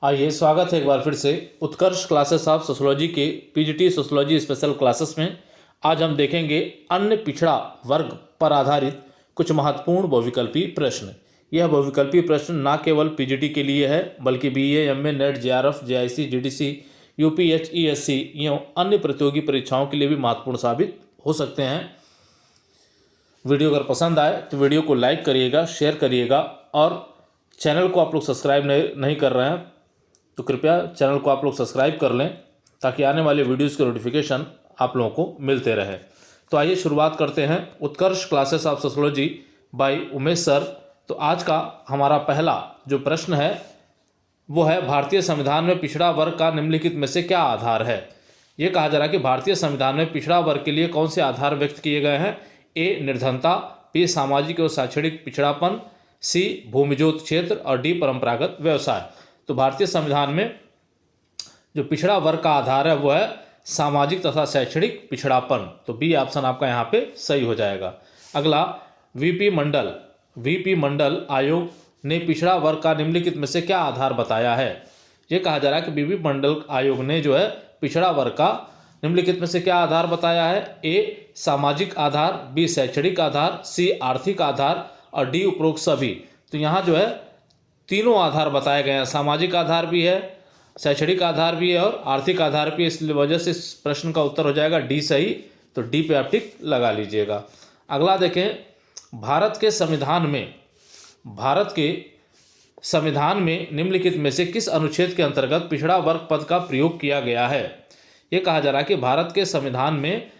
आइए, स्वागत है एक बार फिर से उत्कर्ष क्लासेस ऑफ सोशोलॉजी के पीजीटी सोशोलॉजी स्पेशल क्लासेस में। आज हम देखेंगे अन्य पिछड़ा वर्ग पर आधारित कुछ महत्वपूर्ण बहुविकल्पी प्रश्न। यह बहुविकल्पी प्रश्न न केवल पीजीटी के लिए है बल्कि BA, MA, NET, JRF, JIC, GDC, UPHESC एवं अन्य प्रतियोगी परीक्षाओं के लिए भी महत्वपूर्ण साबित हो सकते हैं। वीडियो अगर पसंद आए तो वीडियो को लाइक करिएगा, शेयर करिएगा और चैनल को आप लोग सब्सक्राइब नहीं कर रहे हैं तो कृपया चैनल को आप लोग सब्सक्राइब कर लें ताकि आने वाले वीडियोज़ के नोटिफिकेशन आप लोगों को मिलते रहे। तो आइए शुरुआत करते हैं Utkarsh classes of sociology by Umesh sir. तो आज का हमारा पहला जो प्रश्न है वो है, भारतीय संविधान में पिछड़ा वर्ग का निम्नलिखित में से क्या आधार है। ये कहा जा रहा है कि भारतीय संविधान में पिछड़ा वर्ग के लिए कौन से आधार व्यक्त किए गए हैं। ए, निर्धनता, बी, सामाजिक और शैक्षणिक पिछड़ापन, सी, भूमिजोत क्षेत्र और डी, परंपरागत व्यवसाय। तो भारतीय संविधान में जो पिछड़ा वर्ग का आधार है वो है सामाजिक तथा शैक्षणिक पिछड़ापन। तो बी ऑप्शन आपका यहाँ पे सही हो जाएगा। अगला, वीपी मंडल आयोग ने पिछड़ा वर्ग का निम्नलिखित में से क्या आधार बताया है। ये कहा जा रहा है कि वीपी मंडल आयोग ने जो है पिछड़ा वर्ग का निम्नलिखित में से क्या आधार बताया है। ए, सामाजिक आधार, बी, शैक्षणिक आधार, सी, आर्थिक आधार और डी, उपरोक्त सभी। तो यहाँ जो है तीनों आधार बताए गए हैं, सामाजिक आधार भी है, शैक्षणिक आधार भी है और आर्थिक आधार भी है। इस वजह से इस प्रश्न का उत्तर हो जाएगा डी सही। तो डी पे आप टिक लगा लीजिएगा। अगला देखें, भारत के संविधान में निम्नलिखित में से किस अनुच्छेद के अंतर्गत पिछड़ा वर्ग पद का प्रयोग किया गया है। ये कहा जा रहा है कि भारत के संविधान में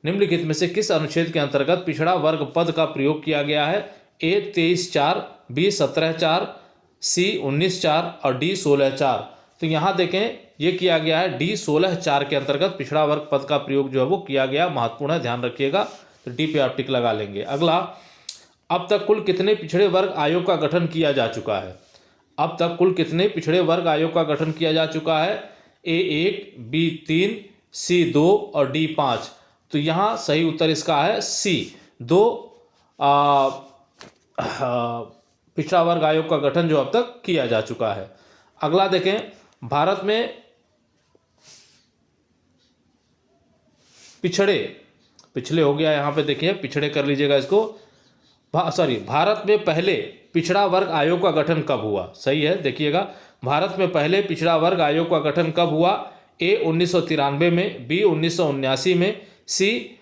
निम्नलिखित में से किस अनुच्छेद के अंतर्गत पिछड़ा वर्ग पद का प्रयोग किया गया है। ए, 23(4), बी, 17(4), सी, 19(4) और डी, 16(4). तो यहाँ देखें ये किया गया है डी, 16(4) के अंतर्गत पिछड़ा वर्ग पद का प्रयोग जो है वो किया गया, महत्वपूर्ण है, ध्यान रखिएगा। तो डी पे आप टिक लगा लेंगे। अगला, अब तक कुल कितने पिछड़े वर्ग आयोग का गठन किया जा चुका है। अब तक कुल कितने पिछड़े वर्ग आयोग का गठन किया जा चुका है। ए, 1, बी, 3, सी, 2 और डी, 5। तो यहाँ सही उत्तर इसका है सी, 2 पिछड़ा वर्ग आयोग का गठन जो अब तक किया जा चुका है। अगला देखें, भारत में पिछले हो गया, यहाँ पे देखिए पिछड़े कर लीजिएगा इसको। भारत में पहले पिछड़ा वर्ग आयोग का गठन कब हुआ। सही है, देखिएगा, भारत में पहले पिछड़ा वर्ग आयोग का गठन कब हुआ। ए, 1993 में, बी, 1979 में, सी,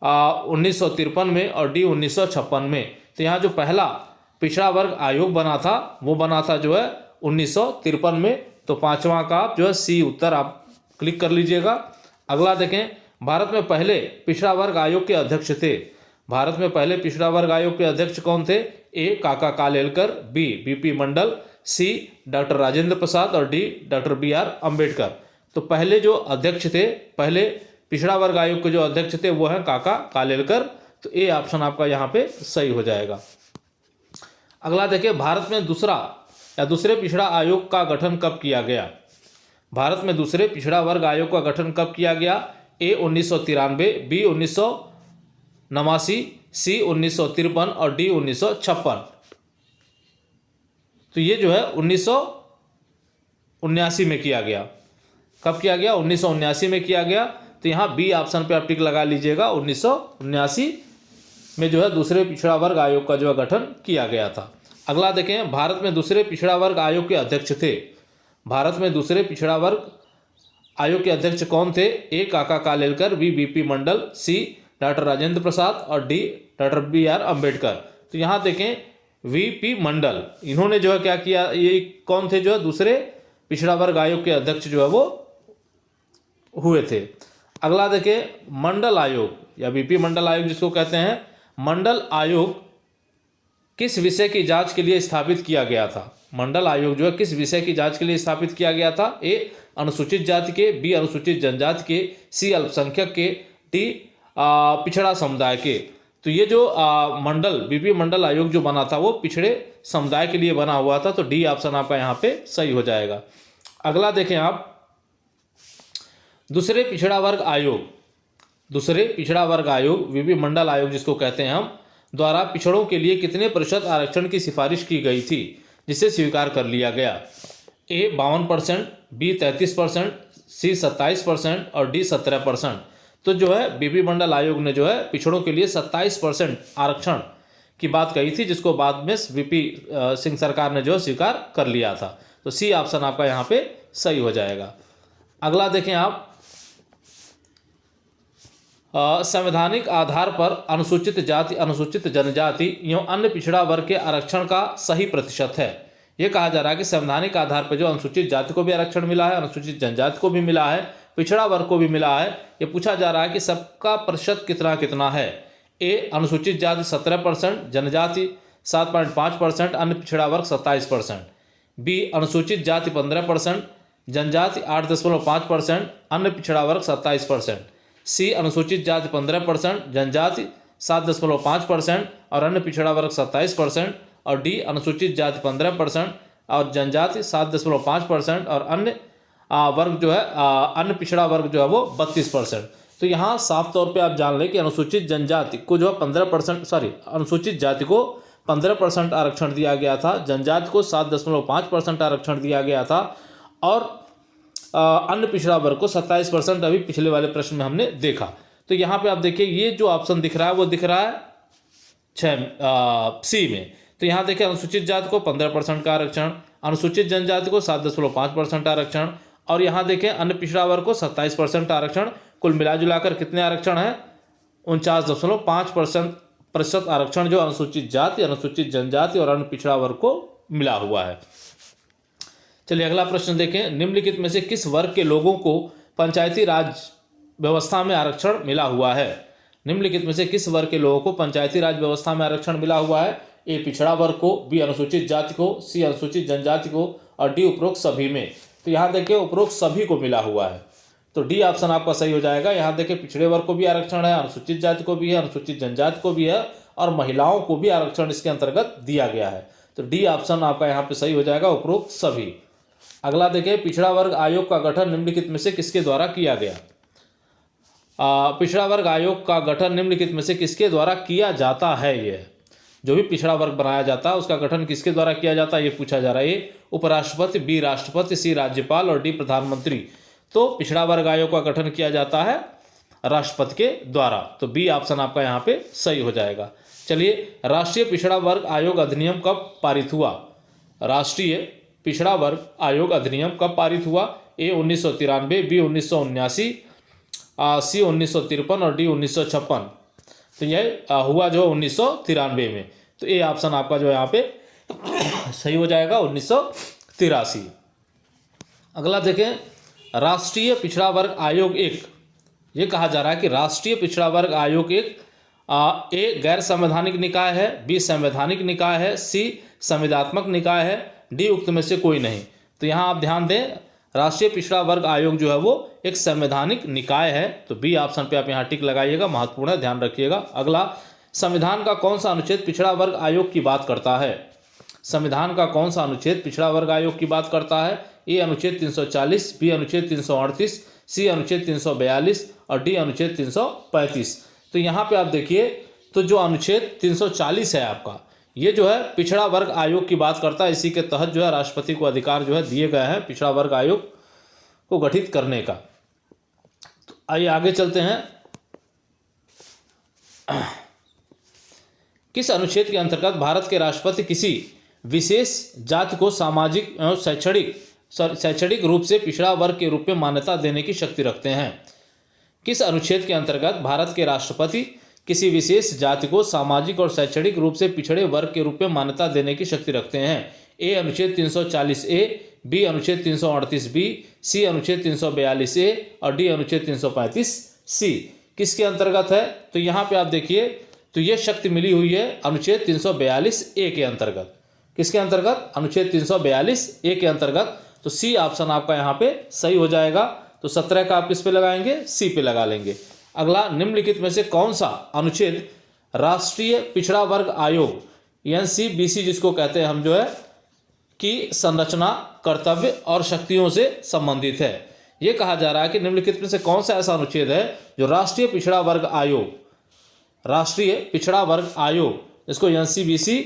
1953 में और डी, 1956 में। तो यहाँ जो पहला पिछड़ा वर्ग आयोग बना था वो बना था जो है 1953 में। तो पांचवा का जो है सी उत्तर आप क्लिक कर लीजिएगा। अगला देखें, भारत में पहले पिछड़ा वर्ग आयोग के अध्यक्ष थे। भारत में पहले पिछड़ा वर्ग आयोग के अध्यक्ष कौन थे। ए, काका कालेलकर, बी, वीपी मंडल, सी, डॉक्टर राजेंद्र प्रसाद और डी, डॉक्टर BR अम्बेडकर। तो पहले जो अध्यक्ष थे, पहले पिछड़ा वर्ग आयोग के जो अध्यक्ष थे वो हैं काका कालेलकर। तो ए ऑप्शन आपका यहाँ पे सही हो जाएगा। अगला देखिए, भारत में दूसरे पिछड़ा आयोग का गठन कब किया गया। भारत में दूसरे पिछड़ा वर्ग आयोग का गठन कब किया गया। ए, 1993, बी, 1989, सी, 1953 और डी, 1956। तो ये जो है 1979 में किया गया। कब किया गया, 1979 में किया गया। तो यहाँ बी ऑप्शन पे आप टिक लगा लीजिएगा, 1979 में जो है दूसरे पिछड़ा वर्ग आयोग का जो है गठन किया गया था। अगला देखें, भारत में दूसरे पिछड़ा वर्ग आयोग के अध्यक्ष थे। भारत में दूसरे पिछड़ा वर्ग आयोग के अध्यक्ष कौन थे। ए, काका कालेलकर, बी, वीपी मंडल, सी, डॉक्टर राजेंद्र प्रसाद और डी, डॉक्टर BR अम्बेडकर। तो यहाँ देखें वीपी मंडल, इन्होंने जो है क्या किया, ये कौन थे जो है दूसरे पिछड़ा वर्ग आयोग के अध्यक्ष जो है वो हुए थे। अगला देखें, मंडल आयोग या वीपी मंडल आयोग जिसको कहते हैं, मंडल आयोग किस विषय की जांच के लिए स्थापित किया गया था। मंडल आयोग जो है किस विषय की जांच के लिए स्थापित किया गया था। ए, अनुसूचित जाति के, बी, अनुसूचित जनजाति के, सी, अल्पसंख्यक के, डी, पिछड़ा समुदाय के। तो ये जो वीपी मंडल आयोग जो बना था वो पिछड़े समुदाय के लिए बना हुआ था। तो डी ऑप्शन आपका यहाँ पे सही हो जाएगा। अगला देखें आप, दूसरे पिछड़ा वर्ग आयोग वीपी मंडल आयोग जिसको कहते हैं हम, द्वारा पिछड़ों के लिए कितने प्रतिशत आरक्षण की सिफारिश की गई थी जिसे स्वीकार कर लिया गया। ए 52%, बी 33%, सी 27% और डी 17%। तो जो है बीपी मंडल आयोग ने जो है पिछड़ों के लिए 27% आरक्षण की बात कही थी, जिसको बाद में वीपी सिंह सरकार ने जो है स्वीकार कर लिया था। तो सी ऑप्शन आपका यहाँ पे सही हो जाएगा। अगला देखें आप, संवैधानिक आधार पर अनुसूचित जाति, अनुसूचित जनजाति एवं अन्य पिछड़ा वर्ग के आरक्षण का सही प्रतिशत है। ये कहा जा रहा है कि संवैधानिक आधार पर जो अनुसूचित जाति को भी आरक्षण मिला है, अनुसूचित जनजाति को भी मिला है, पिछड़ा वर्ग को भी मिला है। ये पूछा जा रहा है कि सबका प्रतिशत कितना कितना है। ए अनुसूचित जाति 17%, जनजाति 7.5%, अन्य पिछड़ा वर्ग 27%। बी अनुसूचित जाति 15%, जनजाति 8.5%, अन्य पिछड़ा वर्ग 27%। सी अनुसूचित जाति 15%, जनजाति 7.5% और अन्य पिछड़ा वर्ग 27%। और डी अनुसूचित जाति 15% और जनजाति 7.5% और अन्य वर्ग जो है अन्य पिछड़ा वर्ग जो है वो 32%। तो यहाँ साफ तौर पे आप जान लें कि अनुसूचित जनजाति को जो है 15%, अनुसूचित जाति को 15% आरक्षण दिया गया था, जनजाति को 7.5% आरक्षण दिया गया था और अन्य पिछड़ा वर्ग को 27%। अभी पिछले वाले प्रश्न में हमने देखा। तो यहाँ पे आप देखिए ये जो ऑप्शन दिख रहा है वो दिख रहा है सी में। तो यहाँ देखिए अनुसूचित जाति को 15% का आरक्षण, अनुसूचित जनजाति को 7.5% आरक्षण और यहाँ देखें अन्य पिछड़ा वर्ग को 27% आरक्षण। कुल मिला जुलाकर कितने आरक्षण हैं? 49.5% आरक्षण जो अनुसूचित जाति, अनुसूचित जनजाति और अन्य पिछड़ा वर्ग को मिला हुआ है। चलिए अगला प्रश्न देखें, निम्नलिखित में से किस वर्ग के लोगों को पंचायती राज व्यवस्था में आरक्षण मिला हुआ है? निम्नलिखित में से किस वर्ग के लोगों को पंचायती राज व्यवस्था में आरक्षण मिला हुआ है? ए पिछड़ा वर्ग को, बी अनुसूचित जाति को, सी अनुसूचित जनजाति को और डी उपरोक्त सभी में। तो यहाँ देखिए उपरोक्त सभी को मिला हुआ है, तो डी ऑप्शन आपका सही हो जाएगा। यहाँ देखिए पिछड़े वर्ग को भी आरक्षण है, अनुसूचित जाति को भी है, अनुसूचित जनजाति को भी है और महिलाओं को भी आरक्षण इसके अंतर्गत दिया गया है। तो डी ऑप्शन आपका यहाँ पे सही हो जाएगा, उपरोक्त सभी। अगला देखिए, पिछड़ा वर्ग आयोग का गठन निम्नलिखित में से किसके द्वारा किया गया? पिछड़ा वर्ग आयोग का गठन निम्नलिखित में से किसके द्वारा किया जाता है? ये जो भी पिछड़ा वर्ग बनाया जाता है उसका गठन किसके द्वारा किया जाता है ये पूछा जा रहा है। ये उपराष्ट्रपति, बी राष्ट्रपति, सी राज्यपाल और डी प्रधानमंत्री। तो पिछड़ा वर्ग आयोग का गठन किया जाता है राष्ट्रपति के द्वारा। तो बी ऑप्शन आपका यहाँ पे सही हो जाएगा। चलिए, राष्ट्रीय पिछड़ा वर्ग आयोग अधिनियम कब पारित हुआ? राष्ट्रीय पिछड़ा वर्ग आयोग अधिनियम कब पारित हुआ? ए 1993, बी 1979, सी 1953 और डी 1956। तो यह हुआ जो 1993 में। तो ए ऑप्शन आपका जो यहाँ पे सही हो जाएगा, 1983। अगला देखें, राष्ट्रीय पिछड़ा वर्ग आयोग एक, ये कहा जा रहा है कि राष्ट्रीय पिछड़ा वर्ग आयोग एक ए गैर संवैधानिक निकाय है, बी संवैधानिक निकाय है, सी संविदात्मक निकाय है, डी उक्त में से कोई नहीं। तो यहाँ आप ध्यान दें, राष्ट्रीय पिछड़ा वर्ग आयोग जो है वो एक संवैधानिक निकाय है। तो बी ऑप्शन पे आप यहाँ टिक लगाइएगा, महत्वपूर्ण है, ध्यान रखिएगा। अगला, संविधान का कौन सा अनुच्छेद पिछड़ा वर्ग आयोग की बात करता है? संविधान का कौन सा अनुच्छेद पिछड़ा वर्ग आयोग की बात करता है? ए अनुच्छेद 340, बी अनुच्छेद 338, सी अनुच्छेद 342 और डी अनुच्छेद 335। तो यहाँ पे आप देखिए, तो जो अनुच्छेद 340 है आपका, ये जो है पिछड़ा वर्ग आयोग की बात करता है। इसी के तहत जो है राष्ट्रपति को अधिकार जो है दिए गए हैं पिछड़ा वर्ग आयोग को गठित करने का। तो आइए आगे चलते हैं। किस अनुच्छेद के अंतर्गत भारत के राष्ट्रपति किसी विशेष जाति को सामाजिक एवं शैक्षणिक रूप से पिछड़ा वर्ग के रूप में मान्यता देने की शक्ति रखते हैं? किस अनुच्छेद के अंतर्गत भारत के राष्ट्रपति किसी विशेष जाति को सामाजिक और शैक्षणिक रूप से पिछड़े वर्ग के रूप में मान्यता देने की शक्ति रखते हैं? ए अनुच्छेद 340 ए, बी अनुच्छेद 338 बी, सी अनुच्छेद 342 ए और डी अनुच्छेद 335 सी। किसके अंतर्गत है? तो यहाँ पे आप देखिए, तो ये शक्ति मिली हुई है अनुच्छेद 342 ए के अंतर्गत। किसके अंतर्गत? अनुच्छेद 342 ए के अंतर्गत। तो सी ऑप्शन आपका यहाँ पे सही हो जाएगा। तो 17 का आप किस पे लगाएंगे? सी पे लगा लेंगे। अगला, निम्नलिखित में से कौन सा अनुच्छेद राष्ट्रीय पिछड़ा वर्ग आयोग NCBC जिसको कहते हैं हम जो है की संरचना, कर्तव्य और शक्तियों से संबंधित है? ये कहा जा रहा है कि निम्नलिखित में से कौन सा ऐसा अनुच्छेद है जो राष्ट्रीय पिछड़ा वर्ग आयोग, राष्ट्रीय पिछड़ा वर्ग आयोग इसको NCBC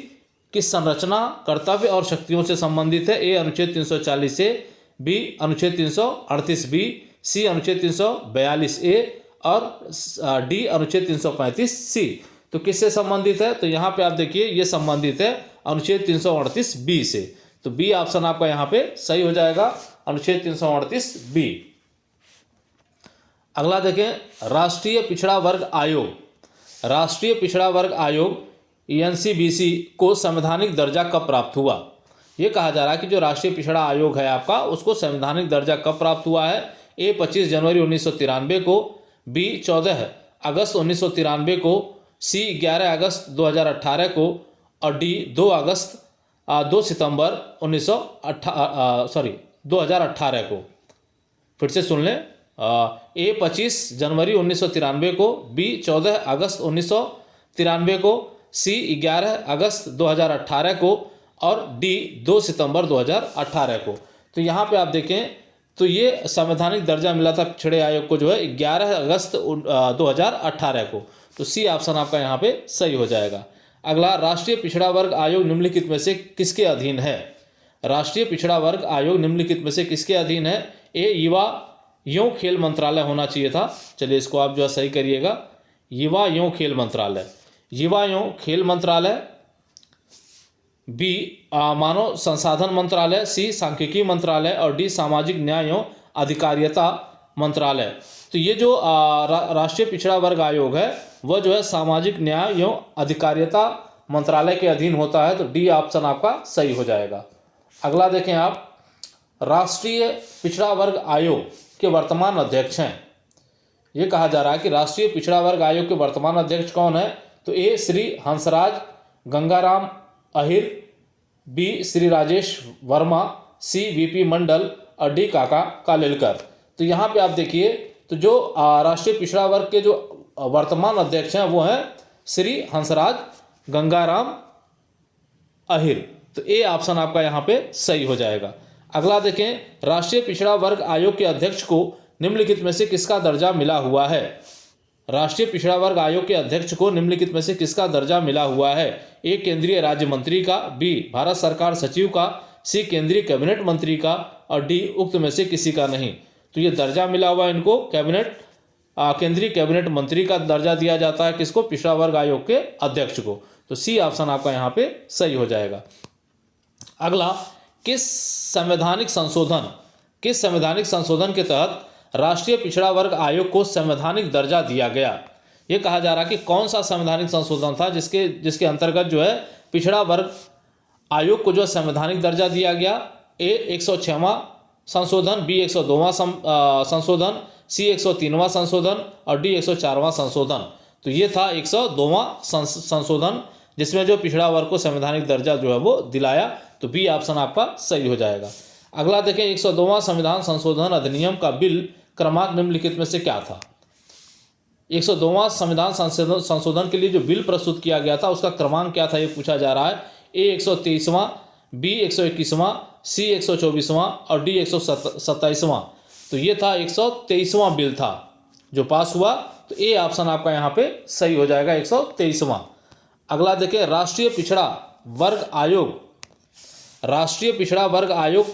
की संरचना, कर्तव्य और शक्तियों से संबंधित है। ए अनुच्छेद 340 ए, बी अनुच्छेद 338 बी, सी अनुच्छेद 342 ए और डी अनुच्छेद 335 सी। तो किससे संबंधित है? तो यहाँ पे आप देखिए ये संबंधित है अनुच्छेद 338 बी से। तो बी ऑप्शन आपका यहाँ पे सही हो जाएगा, अनुच्छेद 338 बी। अगला देखें, राष्ट्रीय पिछड़ा वर्ग आयोग। राष्ट्रीय पिछड़ा वर्ग आयोग एनसीबीसी को संवैधानिक दर्जा कब प्राप्त हुआ? ये कहा जा रहा है कि जो राष्ट्रीय पिछड़ा आयोग है आपका, उसको संवैधानिक दर्जा कब प्राप्त हुआ है? ए 25 जनवरी 1993 को, बी 14 अगस्त 1993 को, सी 11 अगस्त 2018 को और डी 2 सितंबर 2018 को। फिर से सुन लें, ए 25 जनवरी 1993 को, बी 14 अगस्त 1993 को, सी 11 अगस्त 2018 को और डी 2 सितंबर 2018 को। तो यहाँ पे आप देखें तो ये संवैधानिक दर्जा मिला था पिछड़े आयोग को जो है 11 अगस्त 2018 को। तो सी ऑप्शन आपका यहाँ पे सही हो जाएगा। अगला, राष्ट्रीय पिछड़ा वर्ग आयोग निम्नलिखित में से किसके अधीन है? राष्ट्रीय पिछड़ा वर्ग आयोग निम्नलिखित में से किसके अधीन है? ए युवा एवं खेल मंत्रालय होना चाहिए था। चलिए इसको आप जो है सही करिएगा, युवा एवं खेल मंत्रालय, युवा एवं खेल मंत्रालय। बी मानव संसाधन मंत्रालय, सी सांख्यिकी मंत्रालय और डी सामाजिक न्याय एवं अधिकारिता मंत्रालय। तो ये जो राष्ट्रीय पिछड़ा वर्ग आयोग है वह जो है सामाजिक न्याय एवं अधिकारिता मंत्रालय के अधीन होता है। तो डी ऑप्शन आपका सही हो जाएगा। अगला देखें आप, राष्ट्रीय पिछड़ा वर्ग आयोग के वर्तमान अध्यक्ष हैं। ये कहा जा रहा है कि राष्ट्रीय पिछड़ा वर्ग आयोग के वर्तमान अध्यक्ष कौन है? तो ए श्री हंसराज गंगाराम अहिर, बी श्री राजेश वर्मा, सी वीपी मंडल और डी काका कालेलकर। तो यहाँ पे आप देखिए तो जो राष्ट्रीय पिछड़ा वर्ग के जो वर्तमान अध्यक्ष हैं वो हैं श्री हंसराज गंगाराम अहिर। तो ए ऑप्शन आपका यहाँ पे सही हो जाएगा। अगला देखें, राष्ट्रीय पिछड़ा वर्ग आयोग के अध्यक्ष को निम्नलिखित में से किसका दर्जा मिला हुआ है? राष्ट्रीय पिछड़ा वर्ग आयोग के अध्यक्ष को निम्नलिखित में से किसका दर्जा मिला हुआ है? ए केंद्रीय राज्य मंत्री का, बी भारत सरकार सचिव का, सी केंद्रीय कैबिनेट मंत्री का और डी उक्त में से किसी का नहीं। तो ये दर्जा मिला हुआ इनको केंद्रीय कैबिनेट मंत्री का दर्जा दिया जाता है किसको? पिछड़ा वर्ग आयोग के अध्यक्ष को। तो सी ऑप्शन आपका यहाँ पे सही हो जाएगा। अगला, किस संवैधानिक संशोधन के तहत राष्ट्रीय पिछड़ा वर्ग आयोग को संवैधानिक दर्जा दिया गया? ये कहा जा रहा है कि कौन सा संवैधानिक संशोधन था जिसके अंतर्गत जो है पिछड़ा वर्ग आयोग को जो संवैधानिक दर्जा दिया गया? ए 106वां संशोधन, बी 102वां संशोधन, सी 103वां संशोधन और डी 104वां संशोधन। तो ये था 102वां संशोधन जिसमें जो पिछड़ा वर्ग को संवैधानिक दर्जा जो है वो दिलाया। तो बी ऑप्शन आपका सही हो जाएगा। अगला देखें, 102वां संविधान संशोधन अधिनियम का बिल क्रमांक निम्नलिखित में से क्या था? 102वां संविधान संशोधन के लिए जो बिल प्रस्तुत किया गया था उसका क्रमांक क्या था ये पूछा जा रहा है। ए 123वां, बी 121वां, सी 124वां और डी 127वां। तो ये था 123वां बिल था जो पास हुआ। तो ए ऑप्शन आपका यहाँ पे सही हो जाएगा, 123वां। अगला देखिए, राष्ट्रीय पिछड़ा वर्ग आयोग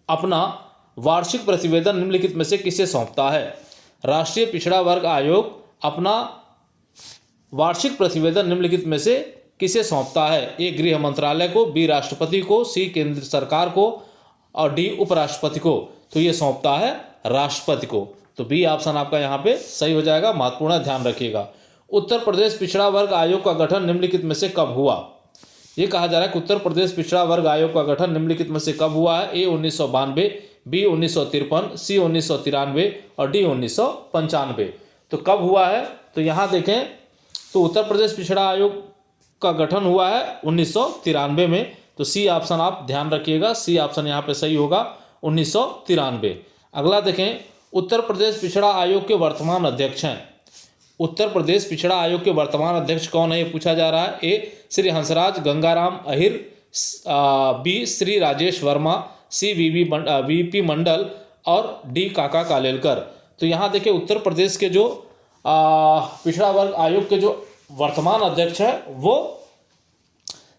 अपना वार्षिक प्रतिवेदन निम्नलिखित में से किसे सौंपता है? राष्ट्रीय पिछड़ा वर्ग आयोग अपना वार्षिक प्रतिवेदन निम्नलिखित में से किसे सौंपता है? ए गृह मंत्रालय को, बी राष्ट्रपति को, सी केंद्र सरकार को और डी उपराष्ट्रपति को। तो ये सौंपता है राष्ट्रपति को। तो बी ऑप्शन आपका यहाँ पे सही हो जाएगा। महत्वपूर्ण ध्यान रखिएगा। उत्तर प्रदेश पिछड़ा वर्ग आयोग का गठन निम्नलिखित में से कब हुआ? ये कहा जा रहा है कि उत्तर प्रदेश पिछड़ा वर्ग आयोग का गठन निम्नलिखित में से कब हुआ है? ए 1992, बी 1953, सी 1993 और डी 1995। तो कब हुआ है? तो यहाँ देखें तो उत्तर प्रदेश पिछड़ा आयोग का गठन हुआ है 1993 में। तो सी ऑप्शन आप ध्यान रखिएगा, सी ऑप्शन यहाँ पे सही होगा, 1993। अगला देखें, उत्तर प्रदेश पिछड़ा आयोग के वर्तमान अध्यक्ष हैं। उत्तर प्रदेश पिछड़ा आयोग के वर्तमान अध्यक्ष कौन है ये पूछा जा रहा है। ए श्री हंसराज गंगाराम अहिर, बी श्री राजेश वर्मा, सी वीपी मंडल और डी काका कालेलकर। तो यहाँ देखिए उत्तर प्रदेश के जो पिछड़ा वर्ग आयोग के जो वर्तमान अध्यक्ष है वो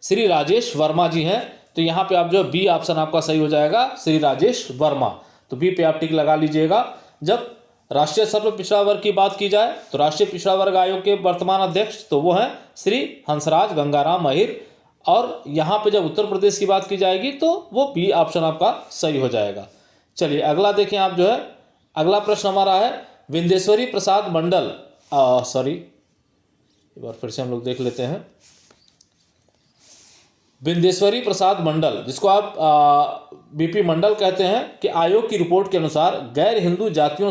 श्री राजेश वर्मा जी हैं। तो यहाँ पे आप जो बी ऑप्शन आपका सही हो जाएगा, श्री राजेश वर्मा। तो बी पे आप टिक लगा लीजिएगा। जब राष्ट्रीय सर्व पिछड़ा वर्ग की बात की जाए तो राष्ट्रीय पिछड़ा वर्ग आयोग के वर्तमान अध्यक्ष तो वो हैं श्री हंसराज गंगाराम अहिर। और यहाँ पे जब उत्तर प्रदेश की बात की जाएगी तो वो बी ऑप्शन आपका सही हो जाएगा। चलिए अगला देखें आप जो है, अगला प्रश्न हमारा है विंदेश्वरी प्रसाद मंडल, सॉरी एक बार फिर से हम लोग देख लेते हैं। विंदेश्वरी प्रसाद मंडल, जिसको आप बीपी मंडल कहते हैं, कि आयोग की रिपोर्ट के अनुसार गैर हिंदू जातियों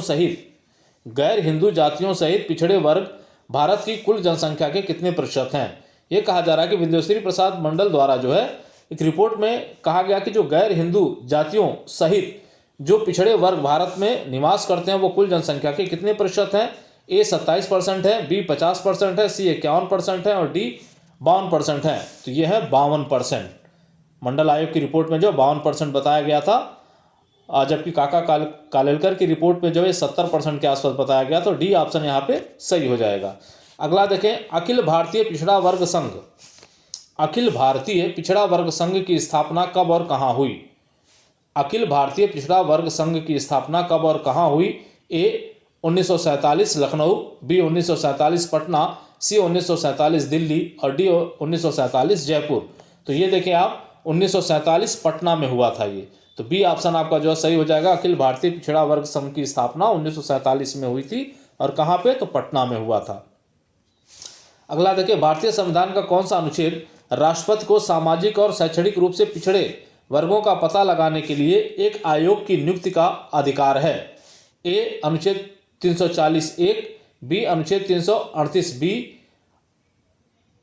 सहित पिछड़े वर्ग भारत की कुल जनसंख्या के कितने प्रतिशत हैं। ये कहा जा रहा है कि विंदेश्वरी प्रसाद मंडल द्वारा जो है एक रिपोर्ट में कहा गया कि जो गैर हिंदू जातियों सहित जो पिछड़े वर्ग भारत में निवास करते हैं वो कुल जनसंख्या के कितने प्रतिशत हैं। ए 27% है, बी 50% है, सी 51% है और डी 52% है। तो ये है 52%। मंडल आयोग की रिपोर्ट में जो 52% बताया गया था, जबकि काका कालेलकर की रिपोर्ट में जो है 70% के आसपास बताया गया। तो डी ऑप्शन यहाँ पे सही हो जाएगा। अगला देखें, अखिल भारतीय पिछड़ा वर्ग संघ, अखिल भारतीय पिछड़ा वर्ग संघ की स्थापना कब और कहाँ हुई। अखिल भारतीय पिछड़ा वर्ग संघ की स्थापना कब और कहाँ हुई। ए 1947 लखनऊ, बी 1947 पटना, सी 1947 दिल्ली और डी 1947 जयपुर। तो ये देखें आप 1947 पटना में हुआ था ये। तो बी ऑप्शन आपका जो सही हो जाएगा। अखिल भारतीय पिछड़ा वर्ग संघ की स्थापना 1947 में हुई थी और कहाँ पे, तो पटना में हुआ था। अगला देखिए, भारतीय संविधान का कौन सा अनुच्छेद राष्ट्रपति को सामाजिक और शैक्षणिक रूप से पिछड़े वर्गों का पता लगाने के लिए एक आयोग की नियुक्ति का अधिकार है। ए अनुच्छेद 340(1), बी अनुच्छेद 338 बी,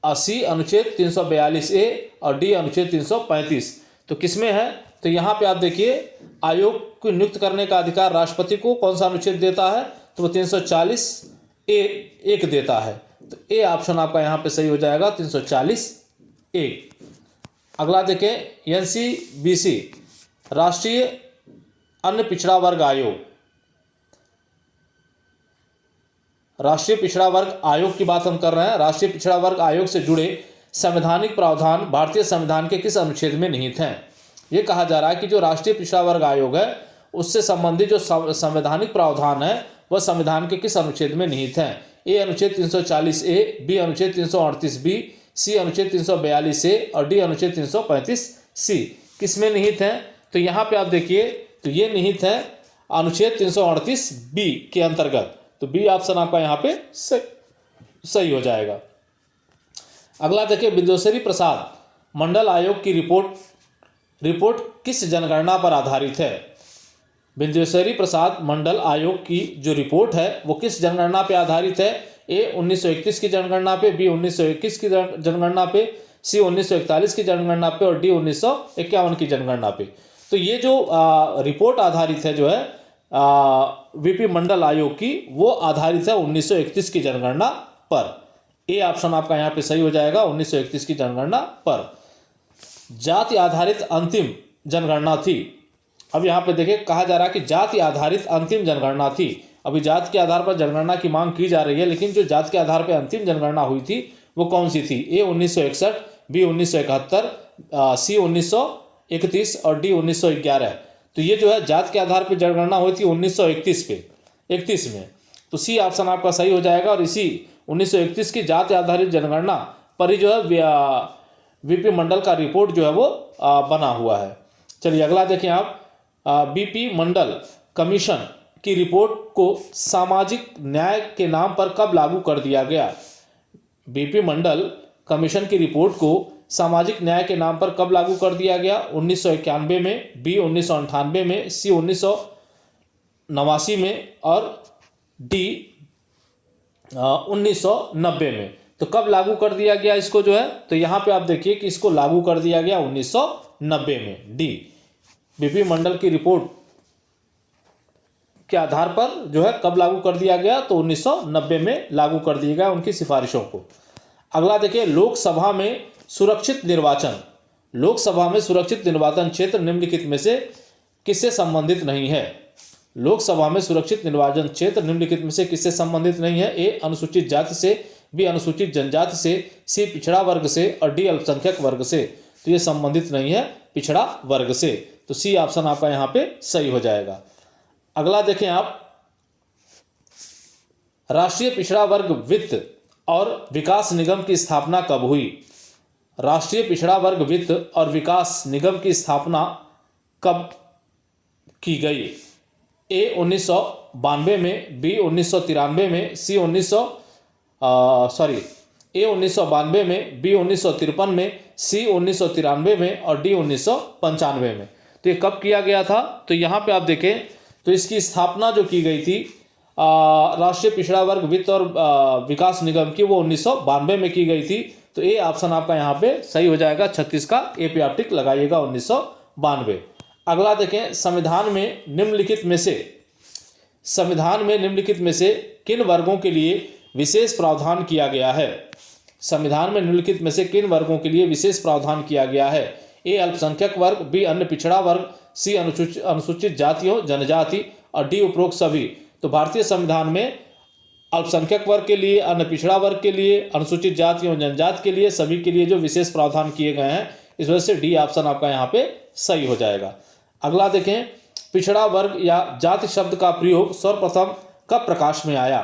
सी अनुच्छेद 342 ए और डी अनुच्छेद 335। तो किसमें है, तो यहाँ पे आप देखिए आयोग को नियुक्त करने का अधिकार राष्ट्रपति को कौन सा अनुच्छेद देता है, तो वो 340(1) देता है। तो ए ऑप्शन आपका यहाँ पे सही हो जाएगा, 340(1). अगला देखें, एनसीबीसी राष्ट्रीय अन्य पिछड़ा वर्ग आयोग, राष्ट्रीय पिछड़ा वर्ग आयोग की बात हम कर रहे हैं। राष्ट्रीय पिछड़ा वर्ग आयोग से जुड़े संवैधानिक प्रावधान भारतीय संविधान के किस अनुच्छेद में निहित हैं। ये कहा जा रहा है कि जो राष्ट्रीय पिछड़ा वर्ग आयोग है उससे संबंधित जो संवैधानिक प्रावधान है वह संविधान के किस अनुच्छेद में निहित हैं। ए अनुच्छेद 340 ए, बी अनुच्छेद 338 बी, सी अनुच्छेद 342 ए और डी अनुच्छेद 335 सी। किस में निहित हैं, तो यहाँ पे आप देखिए तो ये निहित है अनुच्छेद 338 बी के अंतर्गत। तो बी ऑप्शन आपका यहाँ पे सही हो जाएगा। अगला देखिए, विंदेश्वरी प्रसाद मंडल आयोग की रिपोर्ट किस जनगणना पर आधारित है। विंदेश्वरी प्रसाद मंडल आयोग की जो रिपोर्ट है वो किस जनगणना पे आधारित है। ए 1921 की जनगणना पे, बी 1921 की जनगणना पे, सी 1941 की जनगणना पे और डी 1951 की जनगणना पे। तो ये जो रिपोर्ट आधारित है जो है वीपी मंडल आयोग की, वो आधारित है 1931 की जनगणना पर। ए ऑप्शन आपका यहाँ पे सही हो जाएगा, 1931 की जनगणना पर। जाति आधारित अंतिम जनगणना थी। अब यहाँ पे देखिए कहा जा रहा है कि जाति आधारित अंतिम जनगणना थी। अभी जाति के आधार पर जनगणना की मांग की जा रही है, लेकिन जो जाति के आधार पर अंतिम जनगणना हुई थी वो कौन सी थी। ए 1961, बी 1971, सी 1931 और डी 1911। तो ये जो है जाति के आधार पर जनगणना हुई थी 1931 में। तो सी ऑप्शन आपका सही हो जाएगा। और इसी 1931 की जाति आधारित जनगणना पर ही जो है वीपी मंडल का रिपोर्ट जो है वो बना हुआ है। चलिए अगला देखें आप, बीपी मंडल कमीशन की रिपोर्ट को सामाजिक न्याय के नाम पर कब लागू कर दिया गया। बीपी मंडल कमीशन की रिपोर्ट को सामाजिक न्याय के नाम पर कब लागू कर दिया गया। 1991 में, बी 1998 में, सी 1989 में और डी 1990 में। तो कब लागू कर दिया गया इसको जो है, तो यहाँ पे आप देखिए कि इसको लागू कर दिया गया 1990 में। डी बीपी मंडल की रिपोर्ट के आधार पर जो है कब लागू कर दिया गया, तो 1990 में लागू कर दिया गया उनकी सिफारिशों को। अगला देखिए, लोकसभा में सुरक्षित निर्वाचन क्षेत्र निम्नलिखित में से किससे संबंधित नहीं है। लोकसभा में सुरक्षित निर्वाचन क्षेत्र निम्नलिखित में से किससे संबंधित नहीं है। ए अनुसूचित जाति से, बी अनुसूचित जनजाति से, सी पिछड़ा वर्ग से और डी अल्पसंख्यक वर्ग से। तो ये संबंधित नहीं है पिछड़ा वर्ग से, तो सी ऑप्शन आपका यहाँ पे सही हो जाएगा। अगला देखें आप, राष्ट्रीय पिछड़ा वर्ग वित्त और विकास निगम की स्थापना कब हुई? राष्ट्रीय पिछड़ा वर्ग वित्त और विकास निगम की स्थापना कब की गई? ए 1992 में, बी 1993 में, सी ए 1992 में, बी 1953 में, सी 1993 में और डी 1995 में। तो ये कब किया गया था? तो यहाँ पे आप देखें तो इसकी स्थापना जो की गई थी राष्ट्रीय पिछड़ा वर्ग वित्त और विकास निगम की, वो 1992 में की गई थी। तो ये ऑप्शन आपका यहाँ पे सही हो जाएगा। 36 का ए पे आप टिक लगाइएगा, 1992। अगला देखें, संविधान में निम्नलिखित में से किन वर्गों के लिए विशेष प्रावधान किया गया है? संविधान में निम्नलिखित में से किन वर्गों के लिए विशेष प्रावधान किया गया है? ए अल्पसंख्यक वर्ग, बी अन्य पिछड़ा वर्ग, सी अनुसूचित जातियों जनजाति और डी उपरोक्त सभी। तो भारतीय संविधान में अल्पसंख्यक वर्ग के लिए, अन्य पिछड़ा वर्ग के लिए, अनुसूचित जातियों जनजाति के लिए, सभी के लिए जो विशेष प्रावधान किए गए हैं, इस वजह से डी ऑप्शन आपका यहाँ पे सही हो जाएगा। अगला देखें, पिछड़ा वर्ग या जाति शब्द का प्रयोग सर्वप्रथम कब प्रकाश में आया?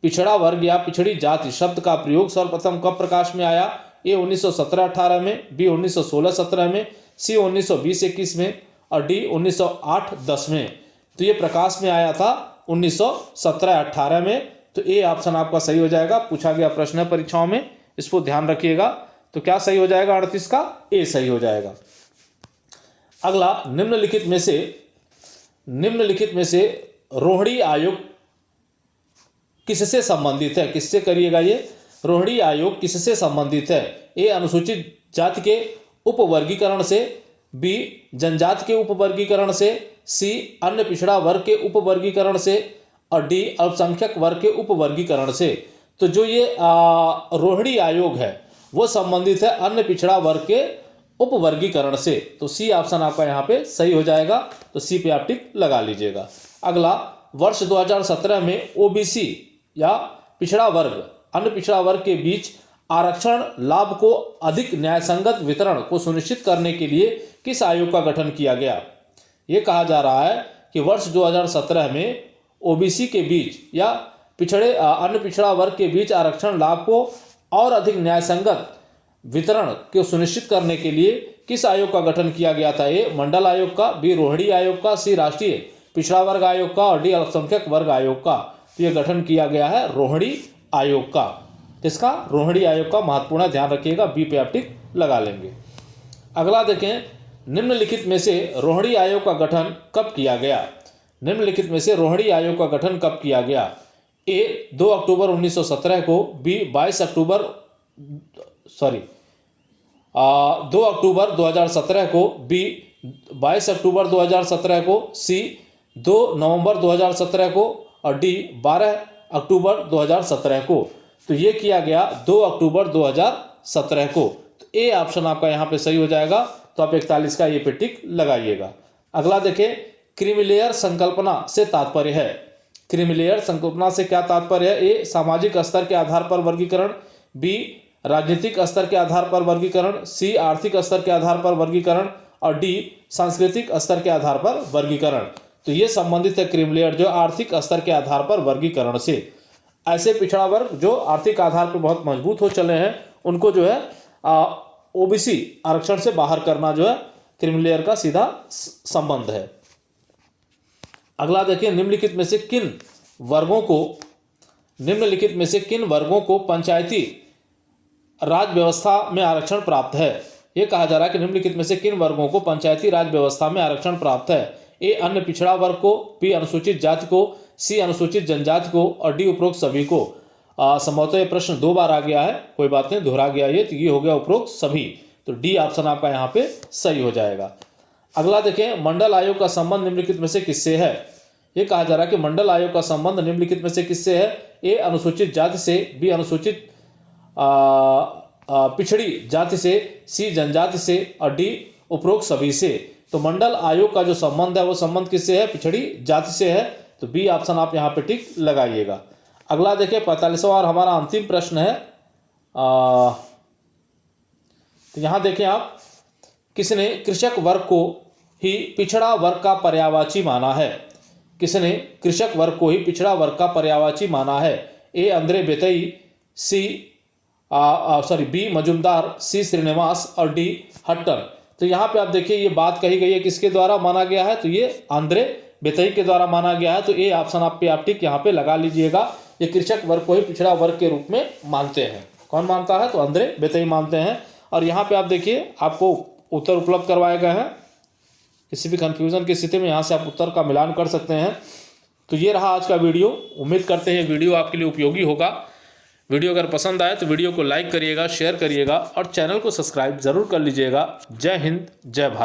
पिछड़ा वर्ग या पिछड़ी जाति शब्द का प्रयोग सर्वप्रथम कब प्रकाश में आया? ए 1917-18 में, बी 1916-17 में, सी 1920-21 में और डी 1908-10 में। तो ये प्रकाश में आया था 1917-18 में। तो ए ऑप्शन आपका सही हो जाएगा। पूछा गया प्रश्न है परीक्षाओं में, इसको ध्यान रखिएगा। तो क्या सही हो जाएगा? 38 का ए सही हो जाएगा। अगला, निम्नलिखित में से रोहिणी आयोग किससे संबंधित है? किससे करिएगा ये? रोहिणी आयोग किससे संबंधित है? ए अनुसूचित जाति के उपवर्गीकरण से, बी जनजाति के उपवर्गीकरण से, सी अन्य पिछड़ा वर्ग के उपवर्गीकरण से और डी अल्पसंख्यक वर्ग के उपवर्गीकरण से। तो जो ये रोहिणी आयोग है वो संबंधित है अन्य पिछड़ा वर्ग के उपवर्गीकरण से। तो सी ऑप्शन आपका यहाँ पे सही हो जाएगा। तो सी पे आप टिक लगा लीजिएगा। अगला, वर्ष 2017 में ओबीसी या पिछड़ा वर्ग अन्य पिछड़ा वर्ग के बीच आरक्षण लाभ को अधिक न्यायसंगत वितरण को सुनिश्चित करने के लिए किस आयोग का गठन किया गया? ये कहा जा रहा है कि वर्ष 2017 में ओबीसी के बीच या अन्य पिछड़ा वर्ग के बीच आरक्षण लाभ को और अधिक न्यायसंगत वितरण को सुनिश्चित करने के लिए किस आयोग का गठन किया गया था? ए मंडल आयोग का, बी रोहिणी आयोग का, सी राष्ट्रीय पिछड़ा वर्ग आयोग का और डी अल्पसंख्यक वर्ग आयोग का। तो यह गठन किया गया है रोहिणी आयोग का। इसका रोहिणी आयोग का महत्वपूर्ण ध्यान रखिएगा, बी पे आप टिक लगा लेंगे। अगला देखें, निम्नलिखित में से रोहिणी आयोग का गठन कब किया गया? निम्नलिखित में से रोहिणी आयोग का गठन कब किया गया? ए 2 अक्टूबर 1917 को, बी 2 अक्टूबर 2017 को, बी 22 अक्टूबर 2017 को, सी 2 नवंबर 2017 को और डी 12 अक्टूबर 2017 को। तो ये किया गया 2 अक्टूबर 2017 को। तो ए ऑप्शन आपका यहाँ पे सही हो जाएगा। तो आप 41 का ये पे टिक लगाइएगा। अगला देखें, क्रीमीलेयर संकल्पना से तात्पर्य है। क्रीमीलेयर संकल्पना से क्या तात्पर्य है? ए सामाजिक स्तर के आधार पर वर्गीकरण, बी राजनीतिक स्तर के आधार पर वर्गीकरण, सी आर्थिक स्तर के आधार पर वर्गीकरण और डी सांस्कृतिक स्तर के आधार पर वर्गीकरण। तो ये संबंधित है क्रीमीलेयर जो आर्थिक स्तर के आधार पर वर्गीकरण से। ऐसे पिछड़ा वर्ग जो आर्थिक आधार पर बहुत मजबूत हो चले हैं उनको जो है ओबीसी आरक्षण से बाहर करना जो है क्रीमीलेयर का सीधा संबंध है। अगला देखिए, निम्नलिखित में से किन वर्गों को पंचायती राज व्यवस्था में आरक्षण प्राप्त है? यह कहा जा रहा है कि निम्नलिखित में से किन वर्गों को पंचायती राज व्यवस्था में आरक्षण प्राप्त है? ए अन्य पिछड़ा वर्ग को, बी अनुसूचित जाति को, सी अनुसूचित जनजाति को और डी उपरोक्त सभी को। संभवतः ये प्रश्न 2 बार आ गया है, कोई बात नहीं, दोहरा गया ये, तो ये हो गया उपरोक्त सभी। तो डी ऑप्शन आपका यहाँ पे सही हो जाएगा। अगला देखें, मंडल आयोग का संबंध निम्नलिखित में से किससे है? ये कहा जा रहा है कि मंडल आयोग का संबंध निम्नलिखित में से किससे है? ए अनुसूचित जाति से, बी अनुसूचित पिछड़ी जाति से, सी जनजाति से और डी उपरोक्त सभी से। तो मंडल आयोग का जो संबंध है वो संबंध किससे है? पिछड़ी जाति से है। तो बी ऑप्शन आप यहाँ पे टिक लगाइएगा। अगला देखिए 45वां और हमारा अंतिम प्रश्न है। तो यहाँ देखें आप, किसने कृषक वर्ग को ही पिछड़ा वर्ग का पर्यायवाची माना है? किसने कृषक वर्ग को ही पिछड़ा वर्ग का पर्यायवाची माना है? ए अंद्रे बेतई, बी मजुमदार, सी श्रीनिवास और डी हट्टर। तो यहाँ पे आप देखिए ये बात कही गई है किसके द्वारा माना गया है? तो ये आंद्रे बेतई के द्वारा माना गया है। तो ए ऑप्शन आप टिक यहाँ पे लगा लीजिएगा। ये कृषक वर्ग को ही पिछड़ा वर्ग के रूप में मानते हैं। कौन मानता है? तो आंद्रे बेतई मानते हैं। और यहाँ पे आप देखिए आपको उत्तर उपलब्ध करवाए गए हैं। किसी भी कंफ्यूजन की स्थिति में यहाँ से आप उत्तर का मिलान कर सकते हैं। तो ये रहा आज का वीडियो। उम्मीद करते हैं वीडियो आपके लिए उपयोगी होगा। वीडियो अगर पसंद आए तो वीडियो को लाइक करिएगा, शेयर करिएगा और चैनल को सब्सक्राइब ज़रूर कर लीजिएगा। जय हिंद, जय भारत।